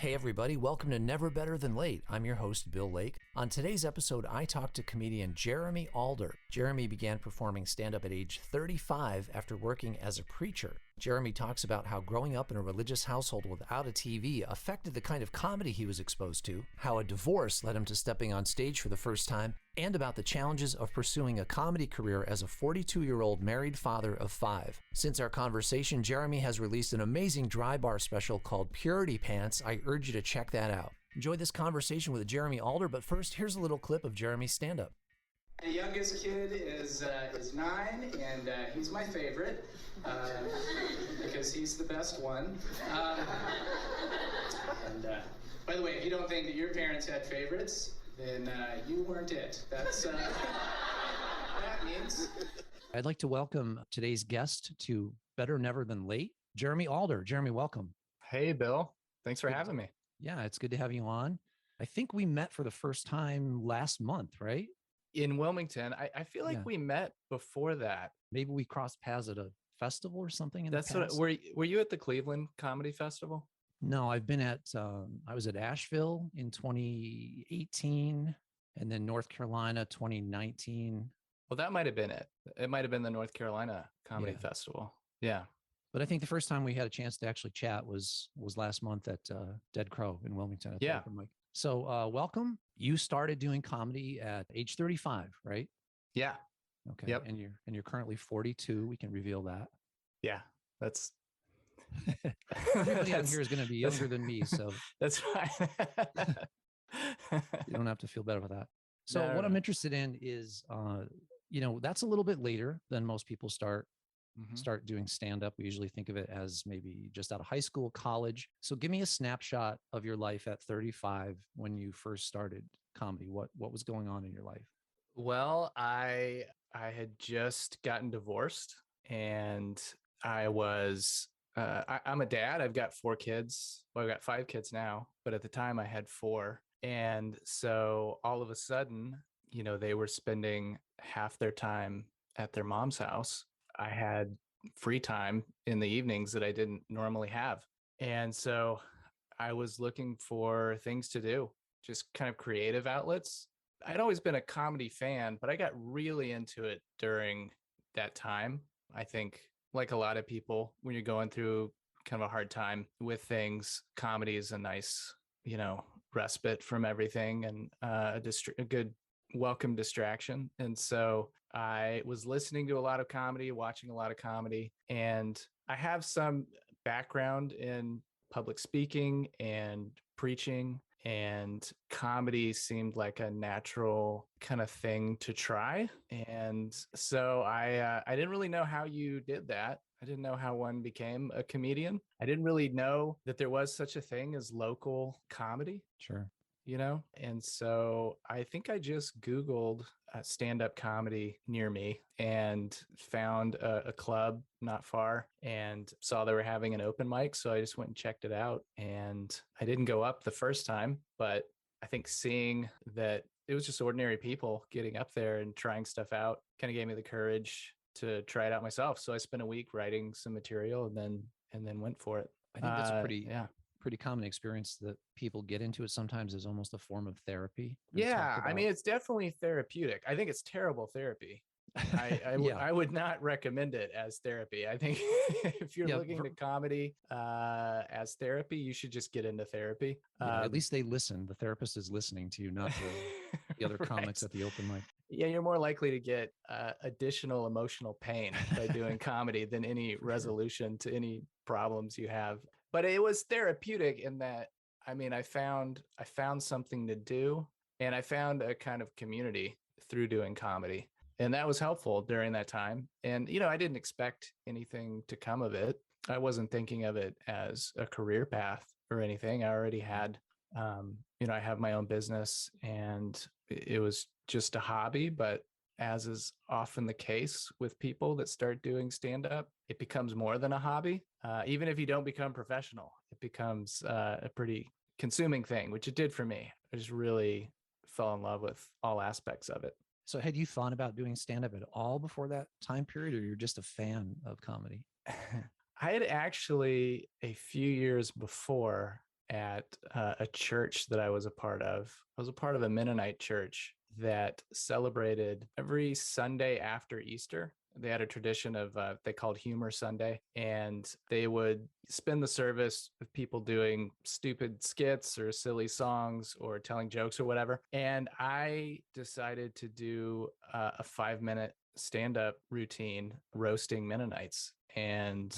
Hey everybody, welcome to Never Better Than Late. I'm your host, Bill Lake. On today's episode, I talked to comedian Jeremy Alder. Jeremy began performing stand-up at age 35 after working as a preacher. Jeremy talks about how growing up in a religious household without a TV affected the kind of comedy he was exposed to, how a divorce led him to stepping on stage for the first time, and about the challenges of pursuing a comedy career as a 42-year-old married father of 5. Since our conversation, Jeremy has released an amazing dry bar special called Purity Pants. I urge you to check that out. Enjoy this conversation with Jeremy Alder, but first, here's a little clip of Jeremy's stand-up. The youngest kid is 9, and he's my favorite because he's the best one. By the way, if you don't think that your parents had favorites, then you weren't it. That's that means. I'd like to welcome today's guest to Better Never Than Late, Jeremy Alder. Jeremy, welcome. Hey, Bill. Thanks for having me. Yeah, it's good to have you on. I think we met for the first time last month, right? In Wilmington. I feel like we met before that. Maybe we crossed paths at a festival or something in That's the past. what. Were you at the Cleveland Comedy Festival? No, I've been at, I was at Asheville in 2018 and then North Carolina 2019. Well, that might have been it. It might have been the North Carolina Comedy Festival. Yeah. But I think the first time we had a chance to actually chat was last month at Dead Crow in Wilmington. At the open mic. So welcome. You started doing comedy at age 35, right? Yeah. Okay. Yep. And you're currently 42. We can reveal that. Yeah. That's everybody on here is going to be younger than me, so that's fine. You don't have to feel bad about that. So what I'm interested in is, that's a little bit later than most people start doing stand-up. We usually think of it as maybe just out of high school, college. So give me a snapshot of your life at 35 when you first started comedy. What was going on in your life? Well, I had just gotten divorced, and I was I'm a dad. I've got 4 kids. Well, I've got 5 kids now, but at the time I had 4. And so all of a sudden, they were spending half their time at their mom's house. I had free time in the evenings that I didn't normally have. And so I was looking for things to do, just kind of creative outlets. I'd always been a comedy fan, but I got really into it during that time. I think, like a lot of people, when you're going through kind of a hard time with things, comedy is a nice, respite from everything and a good welcome distraction. And so I was listening to a lot of comedy, watching a lot of comedy, and I have some background in public speaking and preaching, and comedy seemed like a natural kind of thing to try. And so I didn't really know how you did that. I didn't know how one became a comedian. I didn't really know that there was such a thing as local comedy. Sure. And so I think I just Googled stand-up comedy near me and found a club not far and saw they were having an open mic. So I just went and checked it out, and I didn't go up the first time, but I think seeing that it was just ordinary people getting up there and trying stuff out kind of gave me the courage to try it out myself. So I spent a week writing some material and then went for it. I think that's pretty common experience that people get into it sometimes as almost a form of therapy. Yeah. I mean, it's definitely therapeutic. I think it's terrible therapy. I would not recommend it as therapy. I think if you're looking to comedy as therapy, you should just get into therapy. At least they listen. The therapist is listening to you, not the other comics at the open mic. Yeah, you're more likely to get additional emotional pain by doing comedy than any resolution to any problems you have. But it was therapeutic in that, I found something to do, and I found a kind of community through doing comedy. And that was helpful during that time. And, I didn't expect anything to come of it. I wasn't thinking of it as a career path or anything. I already had, I have my own business, and it was just a hobby. But as is often the case with people that start doing stand-up, it becomes more than a hobby. Even if you don't become professional, it becomes a pretty consuming thing, which it did for me. I just really fell in love with all aspects of it. So had you thought about doing stand-up at all before that time period, or you're just a fan of comedy? I had actually, a few years before, at a church that I was a part of. I was a part of a Mennonite church that celebrated every Sunday after Easter. They had a tradition of they called Humor Sunday, and they would spend the service with people doing stupid skits or silly songs or telling jokes or whatever. And I decided to do a 5 minute stand up routine roasting Mennonites. And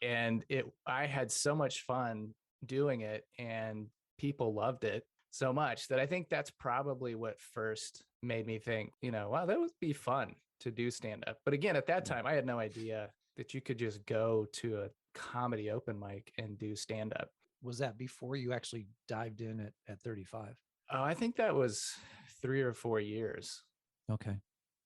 I had so much fun doing it, and people loved it so much that I think that's probably what first made me think, wow, that would be fun to do stand up. But again, at that time, I had no idea that you could just go to a comedy open mic and do stand up. Was that before you actually dived in at 35? Oh, I think that was 3 or 4 years. Okay.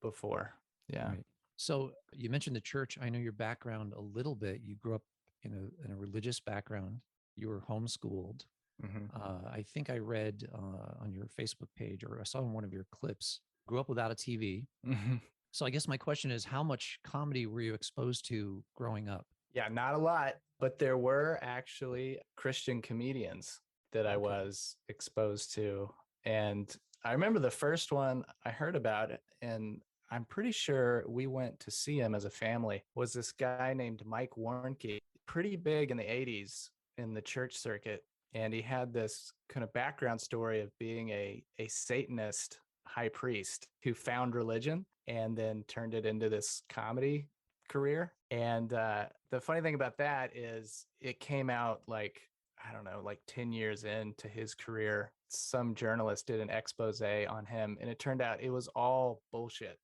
Before. Yeah. Right. So you mentioned the church. I know your background a little bit. You grew up in a religious background. You were homeschooled. Mm-hmm. I think I read on your Facebook page, or I saw in one of your clips, grew up without a TV. Mm-hmm. So I guess my question is, how much comedy were you exposed to growing up? Yeah, not a lot, but there were actually Christian comedians that I was exposed to. And I remember the first one I heard about, and I'm pretty sure we went to see him as a family, was this guy named Mike Warnke, pretty big in the 80s in the church circuit. And he had this kind of background story of being a Satanist high priest who found religion and then turned it into this comedy career. And the funny thing about that is it came out like, I don't know, like 10 years into his career. Some journalist did an expose on him, and it turned out it was all bullshit.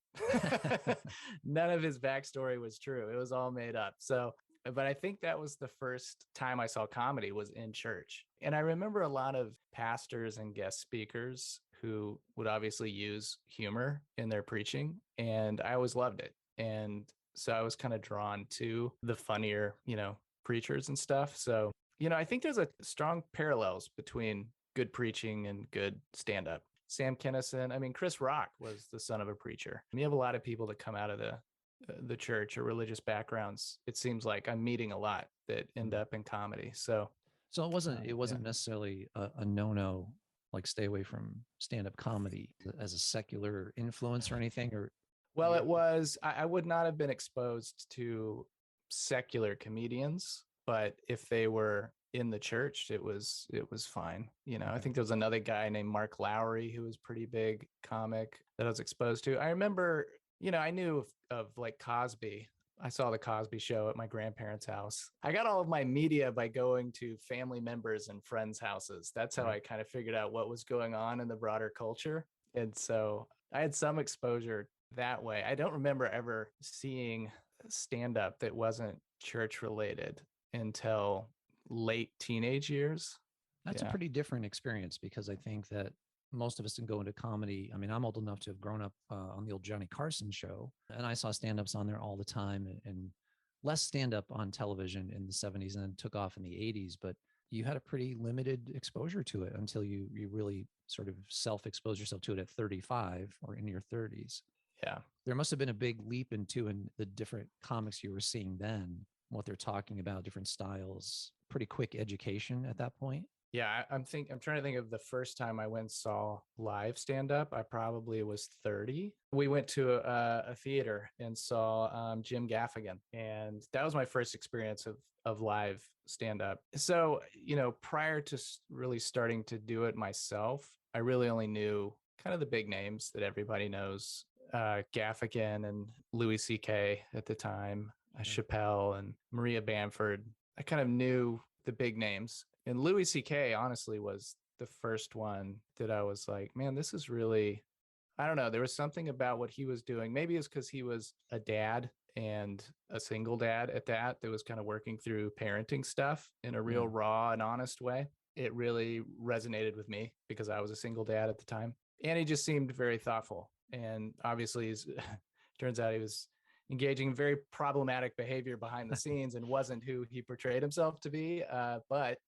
None of his backstory was true. It was all made up. So, but I think that was the first time I saw comedy was in church. And I remember a lot of pastors and guest speakers who would obviously use humor in their preaching, and I always loved it. And so I was kind of drawn to the funnier, preachers and stuff. So, I think there's a strong parallels between good preaching and good stand-up. Sam Kinison, I mean, Chris Rock was the son of a preacher. You have a lot of people that come out of the church or religious backgrounds. It seems like I'm meeting a lot that end up in comedy. So it wasn't necessarily a no-no, like stay away from stand-up comedy as a secular influence or anything, or well, it was. I would not have been exposed to secular comedians, but if they were in the church, it was fine. I think there was another guy named Mark Lowry who was pretty big comic that I was exposed to. I remember, I knew of like Cosby. I saw the Cosby Show at my grandparents' house. I got all of my media by going to family members and friends' houses. That's how I kind of figured out what was going on in the broader culture. And so I had some exposure that way. I don't remember ever seeing stand up that wasn't church related until late teenage years. That's a pretty different experience, because I think that most of us can go into comedy. I mean, I'm old enough to have grown up on the old Johnny Carson show, and I saw stand-ups on there all the time, and less stand-up on television in the 70s, and then took off in the 80s. But you had a pretty limited exposure to it until you really sort of self-expose yourself to it at 35 or in your 30s. Yeah. There must have been a big leap in the different comics you were seeing then, what they're talking about, different styles, pretty quick education at that point. Yeah, I'm trying to think of the first time I went and saw live stand up. I probably was 30. We went to a theater and saw Jim Gaffigan, and that was my first experience of live stand up. So, prior to really starting to do it myself, I really only knew kind of the big names that everybody knows. Gaffigan and Louis C.K. at the time, Chappelle and Maria Bamford. I kind of knew the big names. And Louis C.K. honestly was the first one that I was like, man, this is really, I don't know. There was something about what he was doing. Maybe it's because he was a dad and a single dad at that was kind of working through parenting stuff in a real raw and honest way. It really resonated with me because I was a single dad at the time. And he just seemed very thoughtful. And obviously, turns out he was engaging in very problematic behavior behind the scenes and wasn't who he portrayed himself to be. But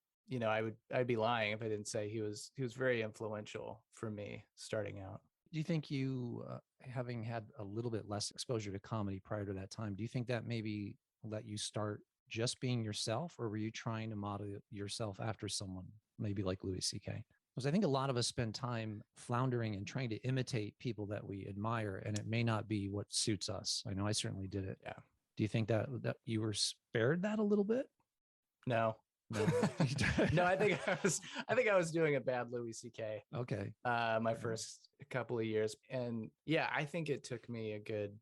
I'd be lying if I didn't say he was very influential for me starting out. Do you think you, having had a little bit less exposure to comedy prior to that time, do you think that maybe let you start just being yourself, or were you trying to model yourself after someone maybe like Louis C.K.? Because I think a lot of us spend time floundering and trying to imitate people that we admire, and it may not be what suits us. I know I certainly did it. Yeah. Do you think that you were spared that a little bit? No. No. No, I think I was doing a bad Louis C.K. Okay. My first couple of years. And yeah, I think it took me a good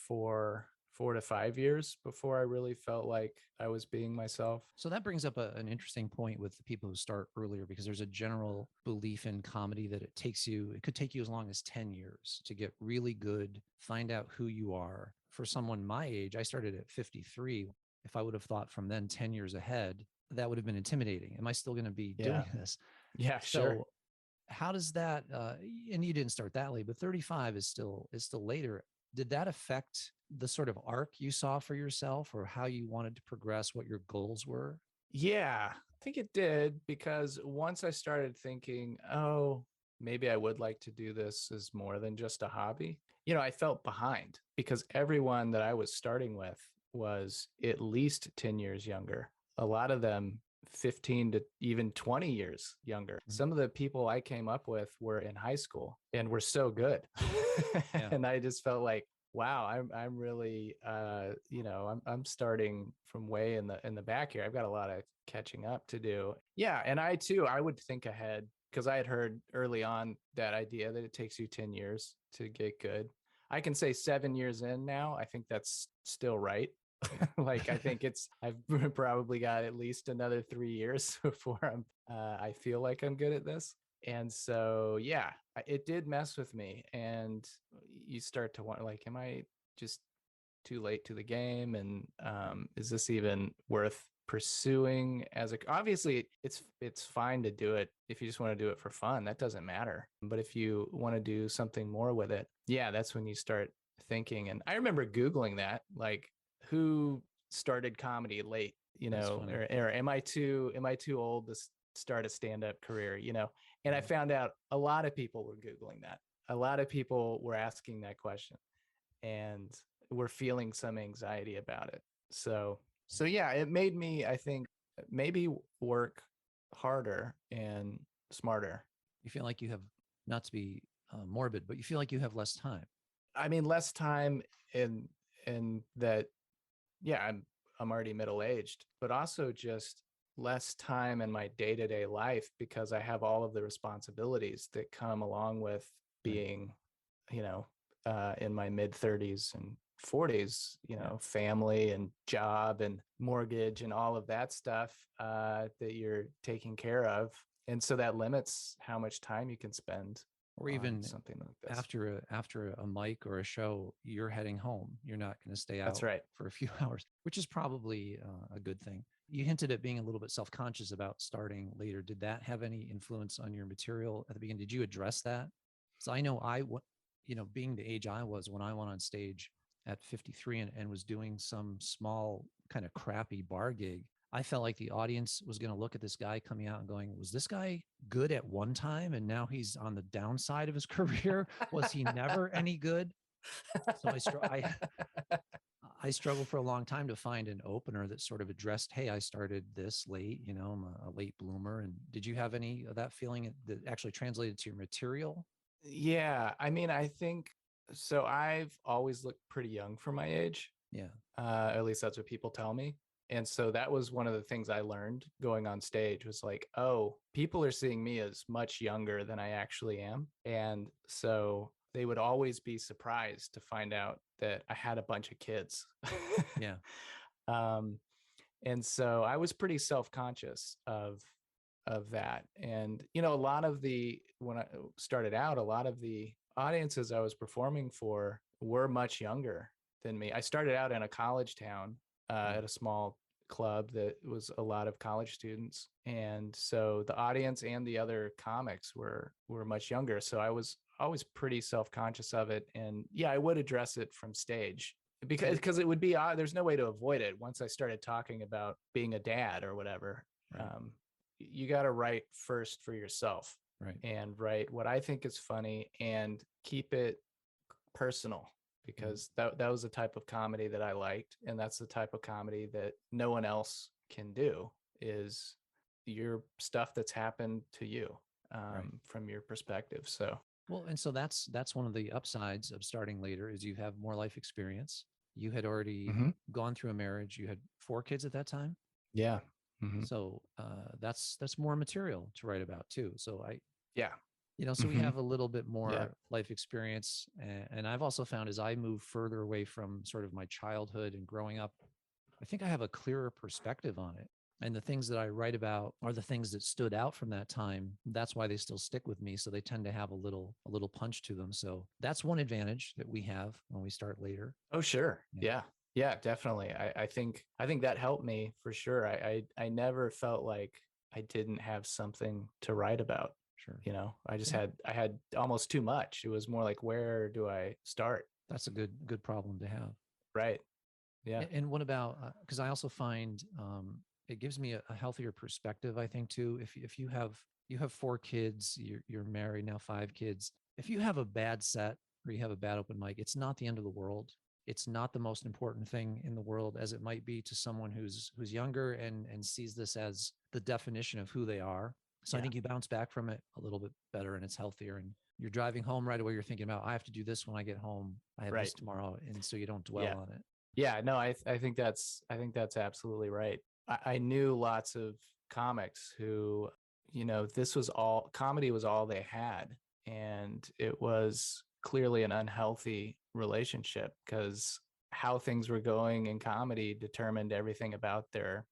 4 to 5 years before I really felt like I was being myself. So that brings up an interesting point with the people who start earlier, because there's a general belief in comedy that it could take you as long as 10 years to get really good, find out who you are. For someone my age, I started at 53. If I would have thought from then 10 years ahead, that would have been intimidating. Am I still going to be doing this? Yeah, sure. So how does that, and you didn't start that late, but 35 is still later. Did that affect the sort of arc you saw for yourself, or how you wanted to progress, what your goals were? Yeah, I think it did, because once I started thinking, oh, maybe I would like to do this as more than just a hobby, I felt behind, because everyone that I was starting with was at least 10 years younger. A lot of them 15 to even 20 years younger. Mhm. Some of the people I came up with were in high school and were so good. Yeah. And I just felt like, wow, I'm really I'm starting from way in the back here. I've got a lot of catching up to do. Yeah, and I would think ahead, because I had heard early on that idea that it takes you 10 years to get good. I can say 7 years in now, I think that's still right. Like, I think I've probably got at least another 3 years before I feel like I'm good at this. And so, yeah, it did mess with me. And you start to wonder, like, am I just too late to the game? And is this even worth pursuing obviously it's fine to do it if you just want to do it for fun. That doesn't matter. But if you want to do something more with it, yeah, that's when you start thinking. And I remember Googling that, like, who started comedy late, or am I too old to start a stand-up career, and I found out a lot of people were Googling that. A lot of people were asking that question and were feeling some anxiety about it. So yeah, it made me, I think, maybe work harder and smarter. You feel like you have, not to be morbid, but you feel like you have less time. I mean, less time in that, yeah, I'm already middle-aged, but also just less time in my day-to-day life, because I have all of the responsibilities that come along with being, in my mid 30s and 40s, family and job and mortgage and all of that stuff that you're taking care of. And so that limits how much time you can spend, or even something like this. After a mic or a show, you're heading home. You're not going to stay out That's right. for a few hours, which is probably a good thing. You hinted at being a little bit self-conscious about starting later. Did that have any influence on your material at the beginning? Did you address that? So I know being the age I was when I went on stage at 53 and was doing some small kind of crappy bar gig, I felt like the audience was going to look at this guy coming out and going, was this guy good at one time and now he's on the downside of his career? Was he never any good? So I struggled for a long time to find an opener that sort of addressed, hey, I started this late, I'm a late bloomer. And did you have any of that feeling that actually translated to your material? Yeah, I mean, I think so. I've always looked pretty young for my age. Yeah. At least that's what people tell me. And so that was one of the things I learned going on stage, was like, oh, people are seeing me as much younger than I actually am. And so they would always be surprised to find out that I had a bunch of kids. Yeah. And so I was pretty self-conscious of that. And a lot of when I started out, a lot of the audiences I was performing for were much younger than me. I started out in a college town at a small club that was a lot of college students, and so the audience and the other comics were much younger. So I was always pretty self-conscious of it, and yeah, I would address it from stage, because it would be there's no way to avoid it. Once I started talking about being a dad or whatever, right. You got to write first for yourself, right, and write what I think is funny and keep it personal, because that was the type of comedy that I liked, and that's the type of comedy that no one else can do, is your stuff that's happened to you, Right. from your perspective. So Well, and so that's one of the upsides of starting later is you have more life experience. You had already mhm. gone through a marriage. You had 4 kids at that time. Yeah. Mhm. So that's more material to write about too. So Yeah. so we Mhm. have a little bit Yeah. more life experience. And I've also found as I move further away from sort of my childhood and growing up, I think I have a clearer perspective on it. And the things that I write about are the things that stood out from that time. That's why they still stick with me. So they tend to have a little punch to them. So that's one advantage that we have when we start later. Oh, sure. Yeah, Yeah. Yeah, definitely. I think that helped me for sure. I never felt like I didn't have something to write about. sure. I just Yeah, I had almost too much. It was more like, where do I start? that's a good problem to have. Right. Yeah. And what about because I also find it gives me a healthier perspective. I think too. If you have 4 kids, you're married now, 5 kids. If you have a bad set or you have a bad open mic, it's not the end of the world. It's not the most important thing in the world as it might be to someone who's younger and sees this as the definition of who they are. So I Yeah. think you bounce back from it a little bit better and it's healthier. And you're driving home right away. You're thinking about I have to do this when I get home. I have this Right. tomorrow, and so you don't dwell Yeah. on it. Yeah. No, I think that's absolutely right. I knew lots of comics who, this was all comedy was all they had. And it was clearly an unhealthy relationship, because how things were going in comedy determined everything about their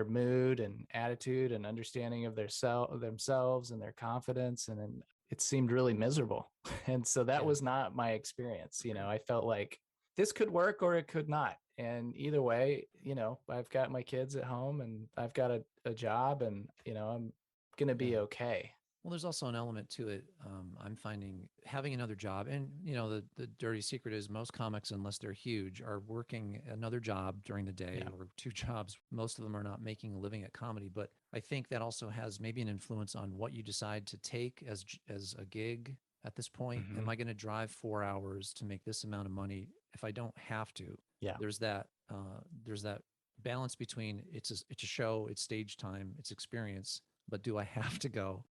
mood and attitude and understanding of themselves and their confidence. And then it seemed really miserable. And so that Yeah. was not my experience. I felt like this could work or it could not. And either way, I've got my kids at home and I've got a job, and, I'm going to Yeah. be okay. Well, there's also an element to it. I'm finding having another job, and the dirty secret is most comics, unless they're huge, are working another job during the day Yeah. or 2 jobs. Most of them are not making a living at comedy, but I think that also has maybe an influence on what you decide to take as a gig at this point. Hmm. Am I going to drive 4 hours to make this amount of money if I don't have to? Yeah. There's that balance between it's a show, it's stage time, it's experience, but do I have to go?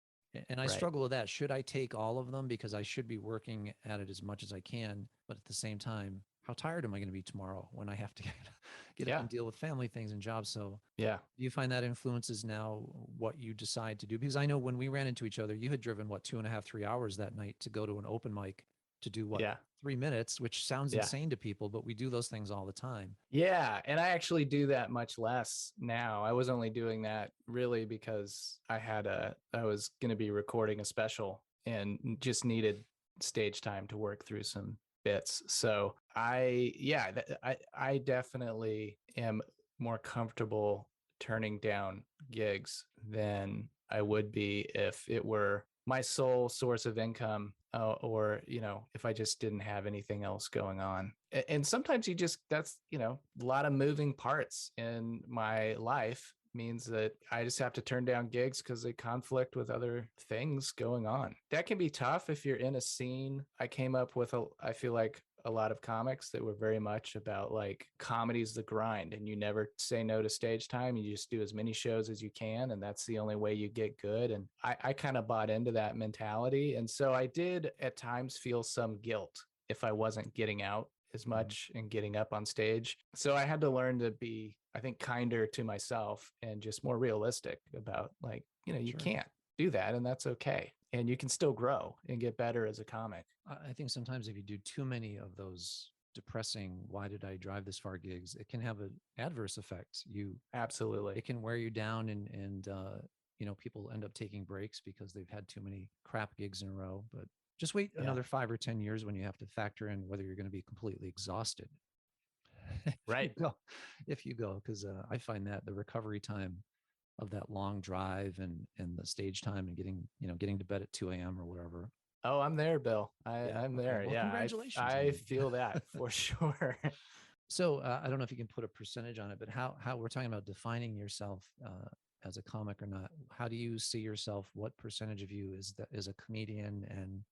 And I Right. struggle with that. Should I take all of them because I should be working at it as much as I can? But at the same time, how tired am I going to be tomorrow when I have to get up Yeah. and deal with family things and jobs? So Yeah. do you find that influences now what you decide to do? Because I know when we ran into each other, you had driven 2.5, 3 hours that night to go to an open mic to do Yeah. 3 minutes, which sounds Yeah. insane to people, but we do those things all the time. Yeah. And I actually do that much less now. I was only doing that really because I was going to be recording a special and just needed stage time to work through some bits. So I definitely am more comfortable turning down gigs than I would be if it were my sole source of income, or if I just didn't have anything else going on. And sometimes that's a lot of moving parts in my life means that I just have to turn down gigs because they conflict with other things going on. That can be tough if you're in a scene. I came up with I feel like a lot of comics that were very much about like comedy's the grind, and you never say no to stage time. You just do as many shows as you can, and that's the only way you get good. And I kind of bought into that mentality. And so I did at times feel some guilt if I wasn't getting out as much and getting up on stage. So I had to learn to be, I think, kinder to myself and just more realistic about like, you Sure. can't do that, and that's okay. And you can still grow and get better as a comic. I think sometimes if you do too many of those depressing, why did I drive this far gigs, it can have an adverse effect. Absolutely. It can wear you down and people end up taking breaks because they've had too many crap gigs in a row. But just wait Yeah. another 5 or 10 years when you have to factor in whether you're going to be completely exhausted. Right. If you go, because I find that the recovery time of that long drive and the stage time and getting to bed at 2 a.m. or whatever. Oh, I'm there, Bill. Yeah. I'm Okay. there. Well, Yeah. congratulations. I feel that for sure. So I don't know if you can put a percentage on it, but how we're talking about defining yourself as a comic or not. How do you see yourself? What percentage of you is a comedian, and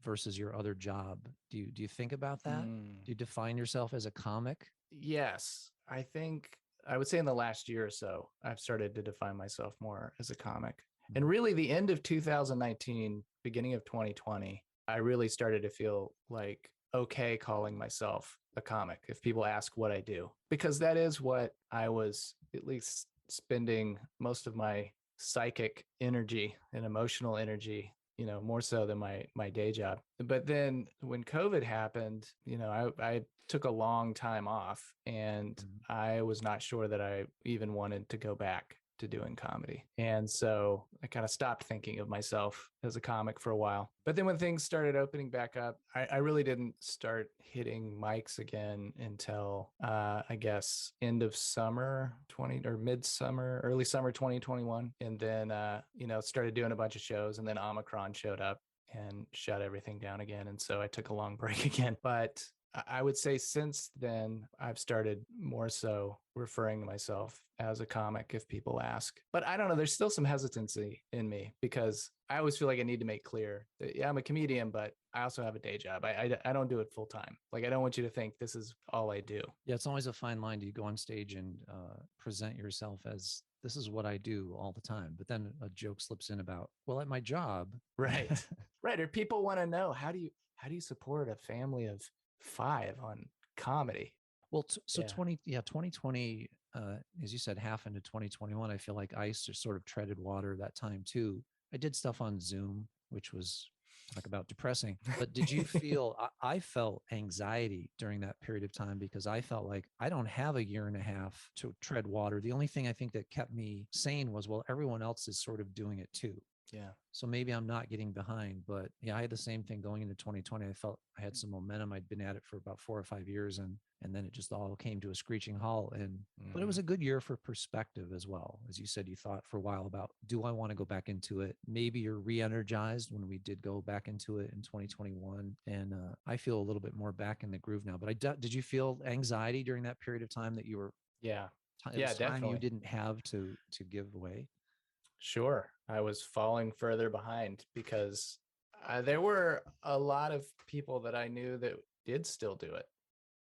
versus your other job. Do you think about that? Mm. Do you define yourself as a comic? Yes, I think I would say in the last year or so, I've started to define myself more as a comic. And really, the end of 2019, beginning of 2020, I really started to feel like okay calling myself a comic if people ask what I do, because that is what I was at least spending most of my psychic energy and emotional energy, more so than my day job. But then when COVID happened, I took a long time off, and I was not sure that I even wanted to go back to doing comedy. And so I kind of stopped thinking of myself as a comic for a while. But then when things started opening back up, I really didn't start hitting mics again until I guess end of summer 20 or midsummer, early summer 2021. And then, started doing a bunch of shows, and then Omicron showed up and shut everything down again. And so I took a long break again. But I would say since then, I've started more so referring to myself as a comic if people ask. But I don't know, there's still some hesitancy in me because I always feel like I need to make clear that, yeah, I'm a comedian, but I also have a day job. I don't do it full time. Like, I don't want you to think this is all I do. Yeah, it's always a fine line. Do you go on stage and present yourself as this is what I do all the time? But then a joke slips in about, well, at my job. Right. Right. Or people want to know, how do you support a family of 5 on comedy? Well, so Yeah. 2020, as you said, half into 2021, I feel like I sort of treaded water that time too. I did stuff on Zoom, which was talk about depressing. But did you feel, I felt anxiety during that period of time because I felt like I don't have a year and a half to tread water. The only thing I think that kept me sane was, well, everyone else is sort of doing it too. Yeah. So maybe I'm not getting behind, but yeah, I had the same thing going into 2020. I felt I had some momentum. I'd been at it for about 4 or 5 years, and then it just all came to a screeching halt. But it was a good year for perspective as well. As you said, you thought for a while about, do I want to go back into it? Maybe you're re-energized when we did go back into it in 2021. And I feel a little bit more back in the groove now. But did you feel anxiety during that period of time that you were, Yeah. it was time you Definitely. didn't have to give away? Sure. I was falling further behind because there were a lot of people that I knew that did still do it.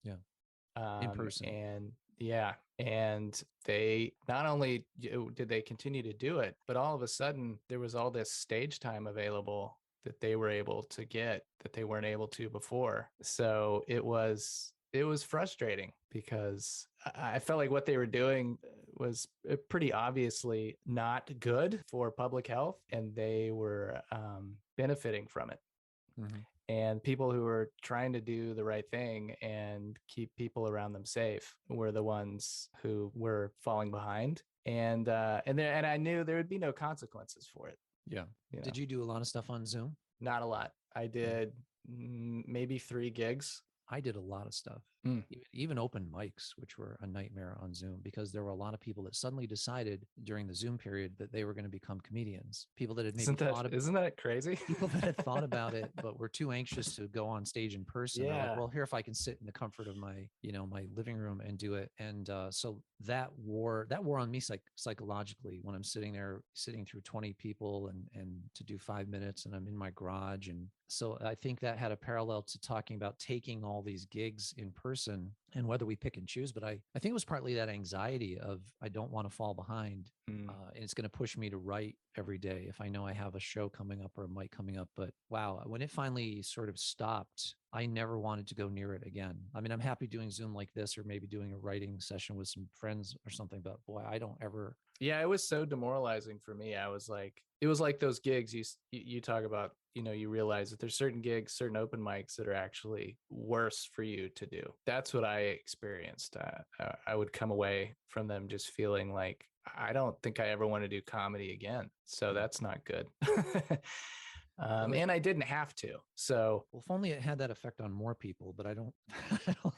Yeah. In person. And yeah, and they not only did they continue to do it, but all of a sudden there was all this stage time available that they were able to get that they weren't able to before. So it was frustrating because I felt like what they were doing was pretty obviously not good for public health, and they were benefiting from it. Mm-hmm. And people who were trying to do the right thing and keep people around them safe were the ones who were falling behind. And I knew there would be no consequences for it. Yeah. Did you do a lot of stuff on Zoom? Not a lot. I did maybe 3 gigs. I did a lot of stuff, even open mics, which were a nightmare on Zoom because there were a lot of people that suddenly decided during the Zoom period that they were going to become comedians. People that had maybe Isn't that crazy? People that had thought about it, but were too anxious to go on stage in person. Yeah. Like, well, here, if I can sit in the comfort of my, my living room and do it. And so that wore on me psychologically when I'm sitting there, sitting through 20 people and to do 5 minutes, and I'm in my garage. And so I think that had a parallel to talking about taking all these gigs in person and whether we pick and choose. But I think it was partly that anxiety of, I don't want to fall behind. And it's going to push me to write every day if I know I have a show coming up or a mic coming up. But wow, when it finally sort of stopped, I never wanted to go near it again. I mean, I'm happy doing Zoom like this or maybe doing a writing session with some friends or something, but boy, I don't ever. Yeah, it was so demoralizing for me. It was like those gigs you talk about, you realize that there's certain gigs, certain open mics that are actually worse for you to do. That's what I experienced. I would come away from them just feeling like, I don't think I ever want to do comedy again. So that's not good. And I didn't have to. So, well, if only it had that effect on more people, but I don't. No.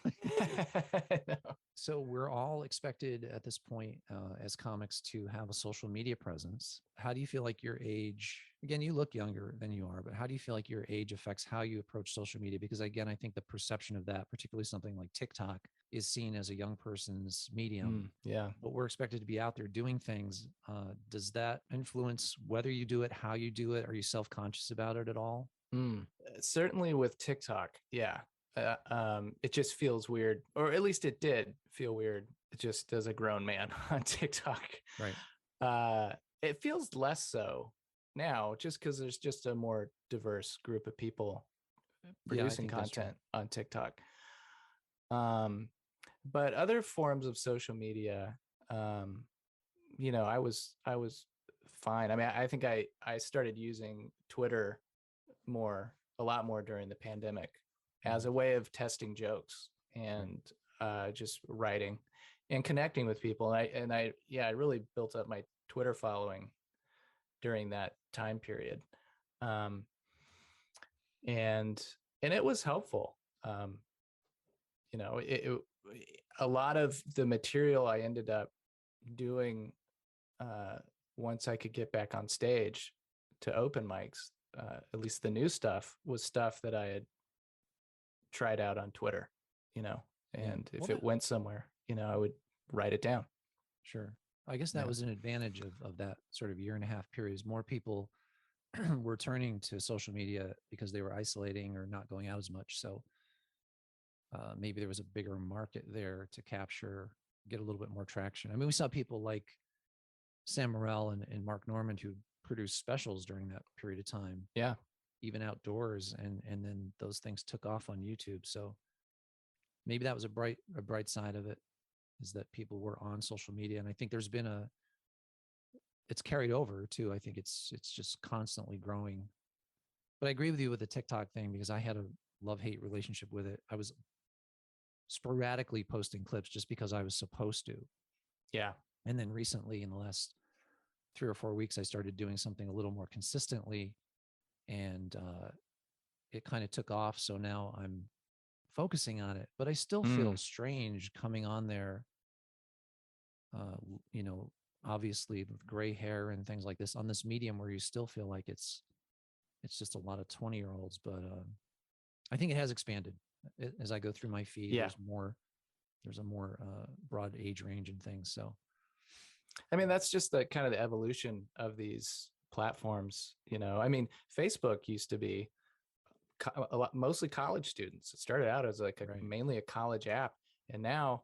So we're all expected at this point as comics to have a social media presence. How do you feel like your age, again, you look younger than you are, but how do you feel like your age affects how you approach social media? Because again, I think the perception of that, particularly something like TikTok, is seen as a young person's medium. Yeah. But we're expected to be out there doing things. Does that influence whether you do it, how you do it? Are you self-conscious about it at all? Certainly with TikTok. Yeah. It just feels weird, or at least it did feel weird just as a grown man on TikTok. Right. It feels less so now just because there's just a more diverse group of people Yeah, I producing think that's true. content on TikTok. But other forms of social media, um, I was fine. I mean, I think I started using Twitter a lot more during the pandemic as a way of testing jokes and just writing and connecting with people. I really built up my Twitter following during that time period. Um, and it was helpful. Um, a lot of the material I ended up doing uh, once I could get back on stage to open mics, at least the new stuff was stuff that I had tried out on Twitter, Yeah. and Well, if it went somewhere, I would write it down. sure. I guess that Yeah. was an advantage of that sort of year and a half period is more people were turning to social media because they were isolating or not going out as much. So maybe there was a bigger market there to capture, get a little bit more traction. I mean, we saw people like Sam Morrell and Mark Normand who produced specials during that period of time, Yeah. even outdoors, and then those things took off on YouTube. So maybe that was a bright side of it, is that people were on social media, and I think there's been it's carried over too. I think it's just constantly growing. But I agree with you with the TikTok thing because I had a love-hate relationship with it. I was sporadically posting clips just because I was supposed to. Yeah. And then recently, in the last 3 or 4 weeks, I started doing something a little more consistently, and it kind of took off. So now I'm focusing on it, but I still feel strange coming on there. You know, obviously with gray hair and things like this on this medium where you still feel like it's just a lot of 20-year-olds. But I think it has expanded as I go through my feed. Yeah. There's a more broad age range and things. So, I mean, that's just the kind of the evolution of these platforms. I mean, Facebook used to be mostly college students. It started out as like right. mainly a college app, and now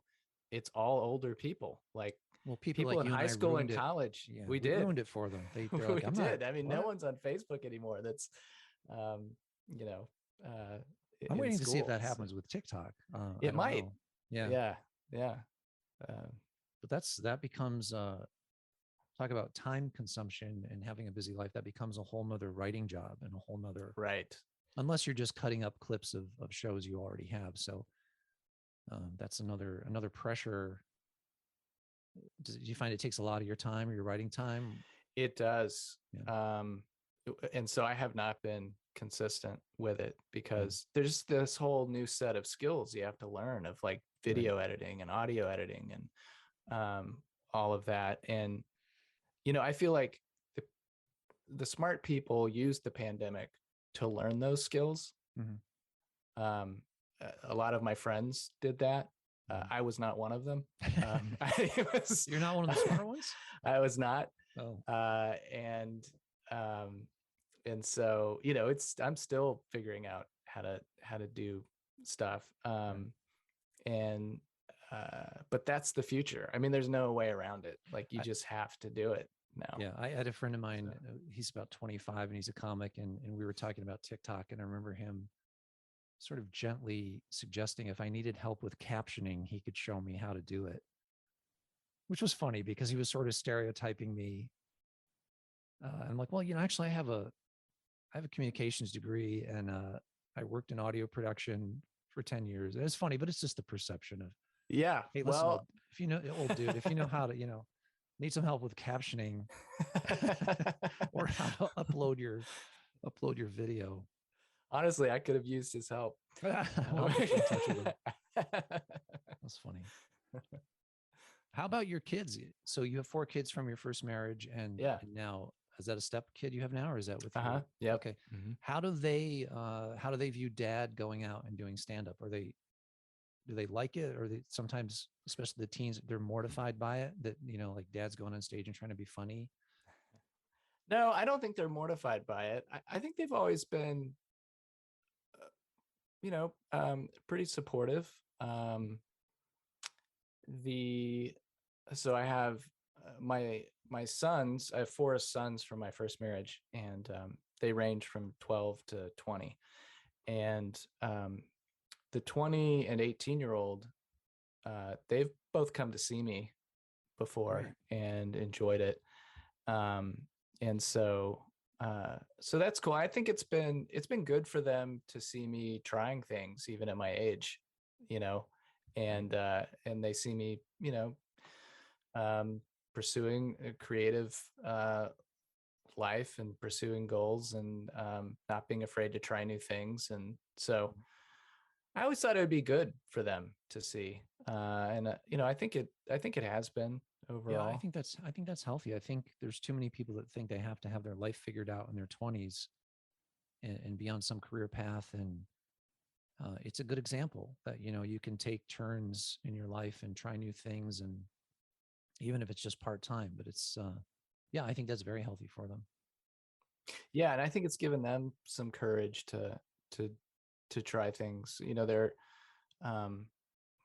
it's all older people, like Well, people people like in you and high I school and ruined it. college. Yeah, We we did. ruined it for them. They're We like, I'm not. did. I mean, no What? one's on Facebook anymore. That's, um, you know, uh, I'm in waiting to see if school. that So happens with TikTok. I it don't might. know. Yeah, Yeah. Yeah. Uh, but that becomes talk about time consumption and having a busy life. That becomes a whole nother writing job and a whole nother, right. unless you're just cutting up clips of shows you already have. So that's another pressure. Do you find it takes a lot of your time or your writing time? It does. Yeah. And so I have not been consistent with it Yeah. because there's this whole new set of skills you have to learn of like video editing and audio editing and all of that. And, I feel like the smart people used the pandemic to learn those skills. Mm-hmm. A lot of my friends did that. I was not one of them. You're not one of the smart ones? I was not. Oh. And so, I'm still figuring out how to do stuff. And but that's the future. I mean, there's no way around it. Like you just have to do it now. Yeah, I had a friend of mine. He's about 25 and he's a comic, and we were talking about TikTok, and I remember him sort of gently suggesting if I needed help with captioning, he could show me how to do it, which was funny because he was sort of stereotyping me. I'm like, well, actually, I have a communications degree, and I worked in audio production for 10 years. And it's funny, but it's just the perception of, Yeah. hey, listen, if you know, old dude, if you know how to, need some help with captioning or how to upload your video. Honestly, I could have used his help. Well, I'll get you in touch with him. That's funny. How about your kids? So you have 4 kids from your first marriage, and now is that a step kid you have now, or is that with? Yeah. Okay. Mm-hmm. How do they view dad going out and doing stand up? Do they like it, or they sometimes, especially the teens, they're mortified by it, that like dad's going on stage and trying to be funny? No, I don't think they're mortified by it. I think they've always been pretty supportive. Um, the so I have my sons. I have four sons from my first marriage, and they range from 12 to 20. And the 20 and 18-year-old, they've both come to see me before and enjoyed it. Um, and so that's cool. I think it's been good for them to see me trying things even at my age, you know, and they see me, um, pursuing a creative life and pursuing goals, and not being afraid to try new things. And so I always thought it would be good for them to see, and I think it has been Yeah, overall. I think that's healthy. I think there's too many people that think they have to have their life figured out in their 20s and be on some career path. And it's a good example that you can take turns in your life and try new things, and even if it's just part time. But it's yeah, I think that's very healthy for them. Yeah, and I think it's given them some courage to to try things. They're um,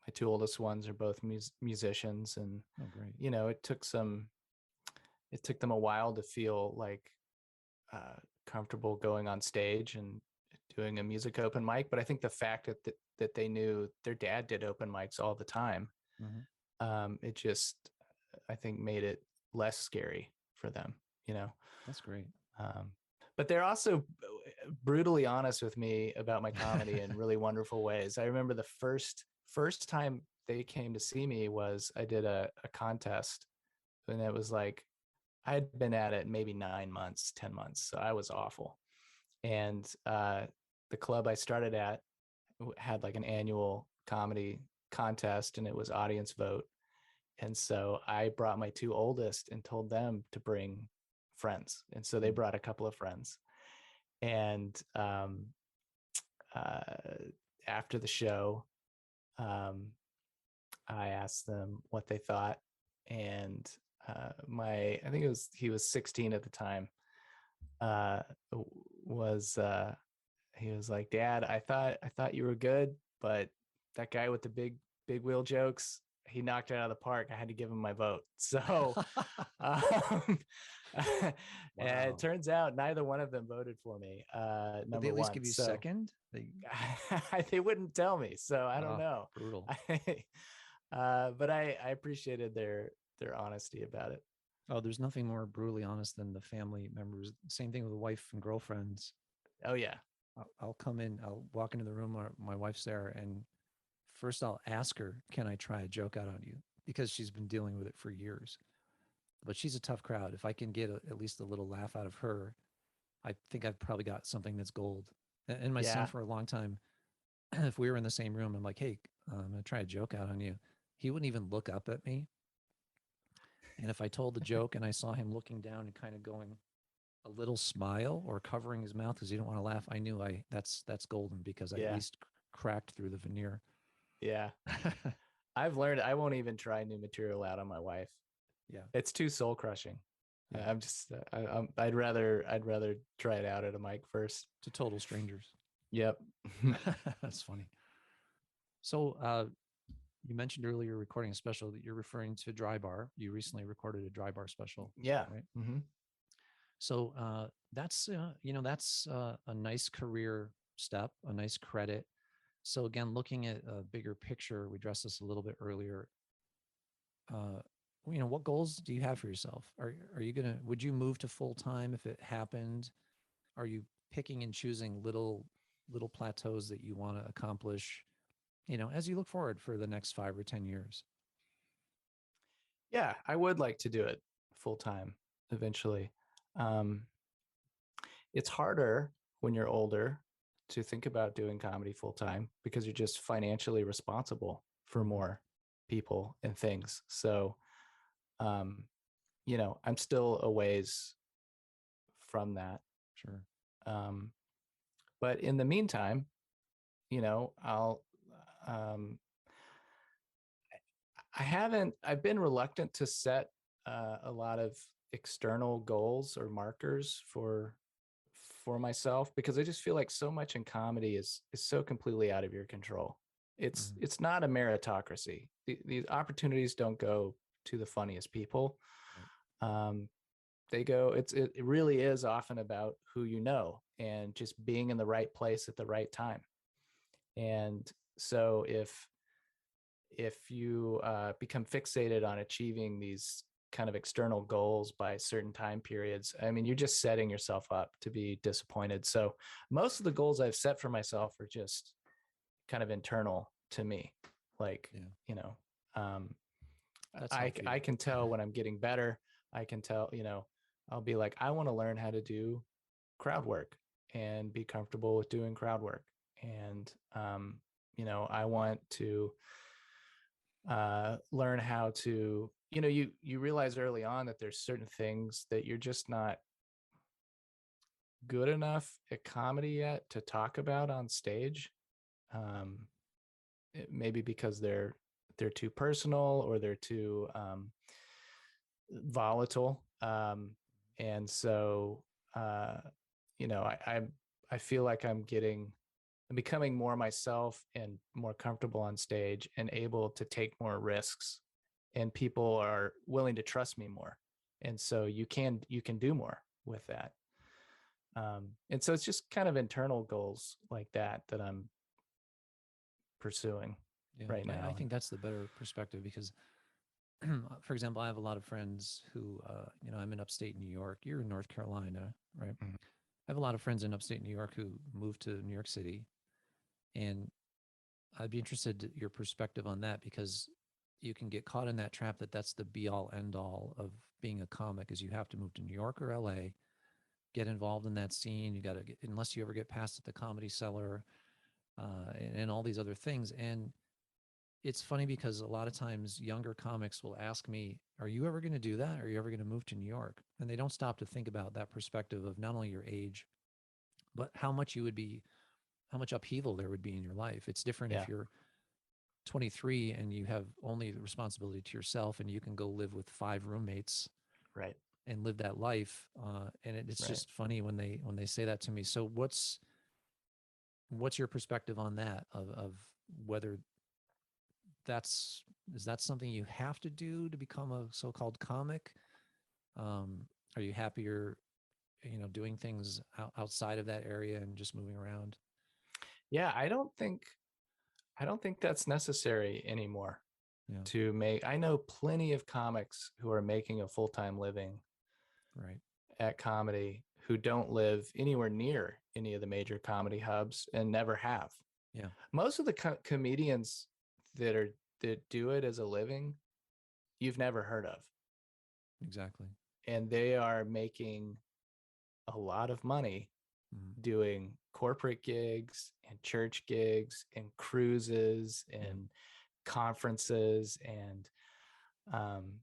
my two oldest ones are both musicians, and Oh, great. it took them a while to feel like comfortable going on stage and doing a music open mic. But I think the fact that they knew their dad did open mics all the time, Hmm. it just, I think, made it less scary for them. You know, That's great. um, but they're also brutally honest with me about my comedy in really wonderful ways. I remember the first time they came to see me was I did a contest, and it was like I had been at it maybe 9 months, 10 months. So I was awful. And the club I started at had like an annual comedy contest, and it was audience vote. And so I brought my two oldest and told them to bring friends. And so they Mm. brought a couple of friends. And uh, after the show, um, I asked them what they thought. And I think he was 16 at the time, uh, was he was like, "Dad, I thought you were good, but that guy with the big wheel jokes, he knocked it out of the park. I had to give him my vote." So, um, and it Wow. turns out neither one of them voted for me. Did they Number at least one, give you so second? They they wouldn't tell me, so I don't Oh, know. brutal. But I appreciated their honesty about it. Oh, there's nothing more brutally honest than the family members. Same thing with wife and girlfriends. Oh yeah, I'll come in, I'll walk into the room where my wife's there, and first I'll ask her, "Can I try a joke out on you?" Because she's been dealing with it for years. But she's a tough crowd. If I can get at least a little laugh out of her, I think I've probably got something that's gold. And my son, yeah, for a long time, if we were in the same room, I'm like, "Hey, I'm gonna try a joke out on you." He wouldn't even look up at me. And if I told the joke and I saw him looking down and kind of going a little smile or covering his mouth because he didn't want to laugh, I knew that's golden because I at yeah, least cracked through the veneer. yeah. I've learned I won't even try new material out on my wife. Yeah, It's too soul crushing. yeah, I'm just I'd rather try it out at a mic first. to total strangers. Yep. That's funny. So you mentioned earlier recording a special that you're referring to Dry Bar. You recently recorded a Dry Bar special, Yeah. right? Mm-hmm. So that's a nice career step, a nice credit. So again, looking at a bigger picture, we addressed this a little bit earlier. Uh, what goals do you have for yourself? Are you gonna? Would you move to full time if it happened? Are you picking and choosing little plateaus that you want to accomplish? As you look forward for the next 5 or 10 years. Yeah, I would like to do it full time eventually. Um, it's harder when you're older to think about doing comedy full time because you're just financially responsible for more people and things. So, um, I'm still a ways from that. Sure. Um, but in the meantime, I'll, um, I've been reluctant to set a lot of external goals or markers for myself, because I just feel like so much in comedy is so completely out of your control. It's not a meritocracy. These opportunities don't go to the funniest people. Right. They go, it really is often about who you know and just being in the right place at the right time. And so if you become fixated on achieving these kind of external goals by certain time periods, I mean, you're just setting yourself up to be disappointed. So most of the goals I've set for myself are just kind of internal to me. Like, Yeah. you know, um, That's I healthy. can tell when I'm getting better. I can tell, I'll be like, I want to learn how to do crowd work and be comfortable with doing crowd work. And, I want to learn how to, you realize early on that there's certain things that you're just not good enough at comedy yet to talk about on stage. Um, Maybe because they're too personal or they're too volatile. And so, uh, I feel like I'm becoming more myself and more comfortable on stage and able to take more risks, and people are willing to trust me more. And so you can do more with that. And so it's just kind of internal goals like that I'm pursuing Yeah, right I now. think that's the better perspective because, for example, I have a lot of friends who, I'm in upstate New York. You're in North Carolina, right? Mhm. I have a lot of friends in upstate New York who moved to New York City, and I'd be interested in your perspective on that because you can get caught in that trap that that's the be all end all of being a comic is you have to move to New York or LA, get involved in that scene. You got to get, unless you ever get past at the Comedy Cellar, and all these other things. And it's funny because a lot of times younger comics will ask me, are you ever going to do that? Are you ever going to move to New York? And they don't stop to think about that perspective of not only your age, but how much upheaval there would be in your life. It's different Yeah. if you're 23 and you have only the responsibility to yourself and you can go live with 5 roommates Right. and live that life. And it's Right. just funny when they say that to me. So what's your perspective on that of whether that's is that something you have to do to become a so-called comic? Um, are you happier, doing things outside of that area and just moving around? Yeah. I don't think that's necessary anymore Yeah, to make. I know plenty of comics who are making a full-time living right. at comedy who don't live anywhere near any of the major comedy hubs and never have. Yeah, Most of the comedians that do it as a living, you've never heard of, exactly. and they are making a lot of money Mhm. doing corporate gigs and church gigs and cruises Yeah, and conferences and um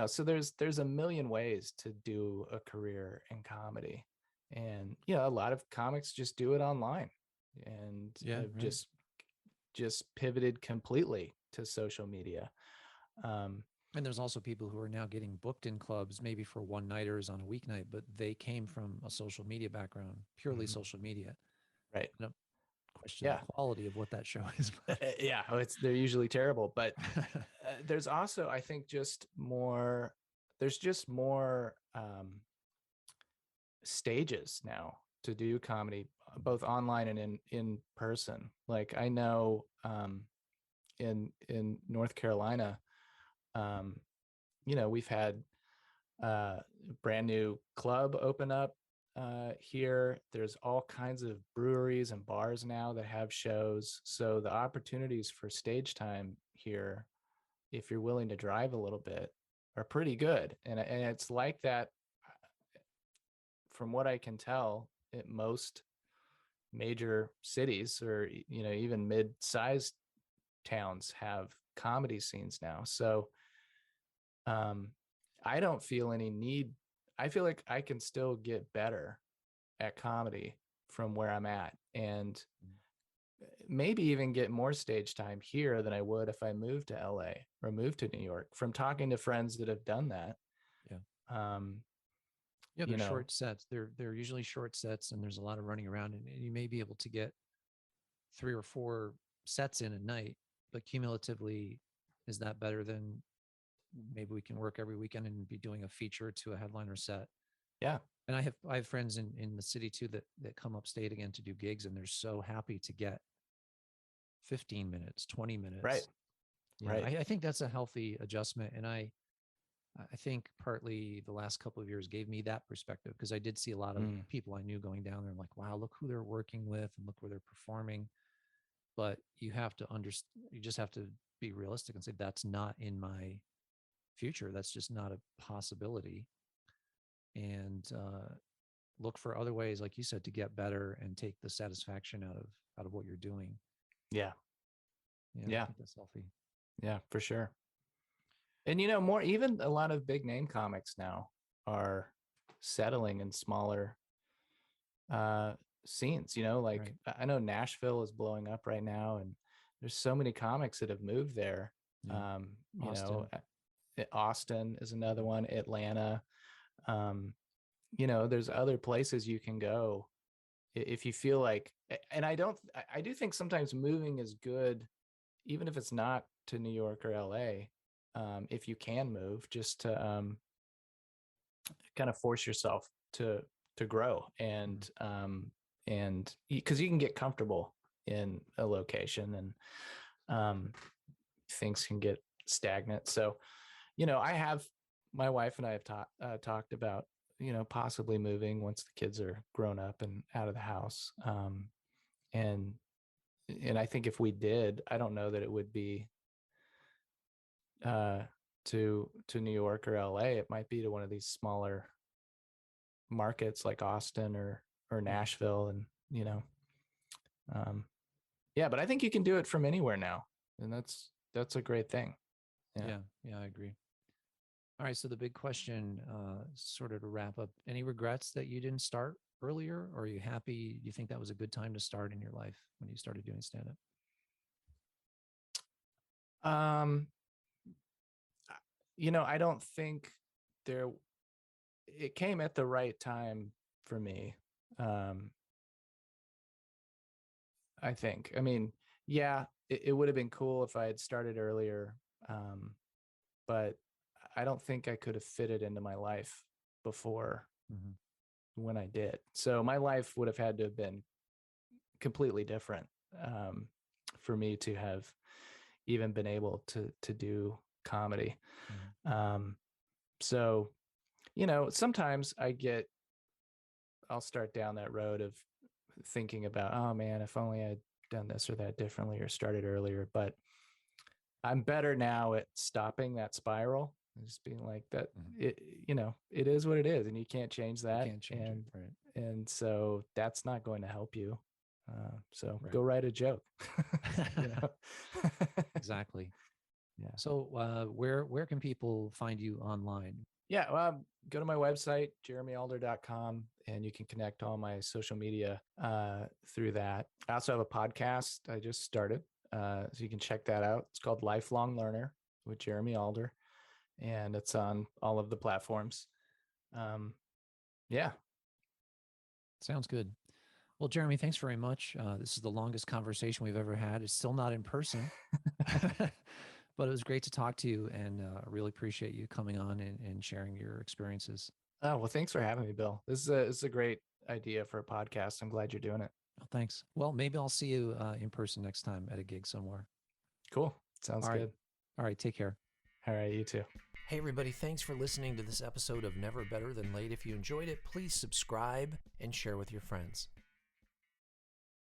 so there's a million ways to do a career in comedy. And a lot of comics just do it online and yeah, have right. just pivoted completely to social media. um And there's also people who are now getting booked in clubs, maybe for one nighters on a weeknight, but they came from a social media background, purely mhm, social media. right. I don't question the Yeah. quality of what that show is, but Yeah, they're usually terrible, but there's also, I think, there's just more stages now to do comedy, both online and in person. Like I know, in North Carolina, um, we've had a brand new club open up here. There's all kinds of breweries and bars now that have shows. So the opportunities for stage time here, if you're willing to drive a little bit, are pretty good. And it's like that, from what I can tell, at most major cities, or even mid-sized towns have comedy scenes now. So um, I don't feel any need. I feel like I can still get better at comedy from where I'm at, and maybe even get more stage time here than I would if I moved to LA or moved to New York, from talking to friends that have done that. yeah. Um, Yeah, they're you know. short sets. They're usually short sets, and there's a lot of running around, and you may be able to get 3 or 4 sets in a night, but cumulatively, is that better than maybe we can work every weekend and be doing a feature to a headliner set? Yeah. And I have friends in the city too that come upstate again to do gigs, and they're so happy to get 15 minutes, 20 minutes. Right. Yeah, Right. I think that's a healthy adjustment, and I think partly the last couple of years gave me that perspective, because I did see a lot of people I knew going down there and like, wow, look who they're working with and look where they're performing. But you have to understand, you just have to be realistic and say, that's not in my future. That's just not a possibility. And look for other ways, like you said, to get better and take the satisfaction out of what you're doing. Yeah. Yeah, Yeah. I think that's healthy. Yeah, for sure. And you know, more even a lot of big name comics now are settling in smaller scenes, you know, like Right. I know Nashville is blowing up right now, and there's so many comics that have moved there. Yeah. You Austin. know, Austin is another one, Atlanta. Um, you know, there's other places you can go if you feel like, and I do think sometimes moving is good, even if it's not to New York or LA. If you can move, just to kind of force yourself to grow, and because you can get comfortable in a location, and things can get stagnant. So, you know, my wife and I have talked about, you know, possibly moving once the kids are grown up and out of the house. And I think if we did, I don't know that it would be to New York or LA. It might be to one of these smaller markets like Austin or Nashville, and you know, yeah. But I think you can do it from anywhere now, and that's a great thing. Yeah, I agree. All right, so the big question, sort of to wrap up, any regrets that you didn't start earlier, or are you happy? Do you think that was a good time to start in your life when you started doing stand up? You know, I don't think there. It came at the right time for me. I think. I mean, yeah, it would have been cool if I had started earlier, but I don't think I could have fit it into my life before when I did. So my life would have had to have been completely different, for me to have even been able to do comedy. So, you know, sometimes I'll start down that road of thinking about, oh man, if only I'd done this or that differently or started earlier. But I'm better now at stopping that spiral and just being like that. It, you know, it is what it is, and you can't change that. You can't change it, right? And so that's not going to help you. So Right. go write a joke. You know. Exactly. Yeah. So where can people find you online? Yeah, well, go to my website, jeremyalder.com, and you can connect all my social media through that. I also have a podcast I just started, so you can check that out. It's called Lifelong Learner with Jeremy Alder, and it's on all of the platforms. Yeah. Sounds good. Well, Jeremy, thanks very much. This is the longest conversation we've ever had. It's still not in person, but it was great to talk to you, and I really appreciate you coming on and sharing your experiences. Oh, well, thanks for having me, Bill. This is a great idea for a podcast. I'm glad you're doing it. Oh, thanks. Well, maybe I'll see you in person next time at a gig somewhere. Cool. Sounds good. All right. Take care. All right. You too. Hey, everybody. Thanks for listening to this episode of Never Better Than Late. If you enjoyed it, please subscribe and share with your friends.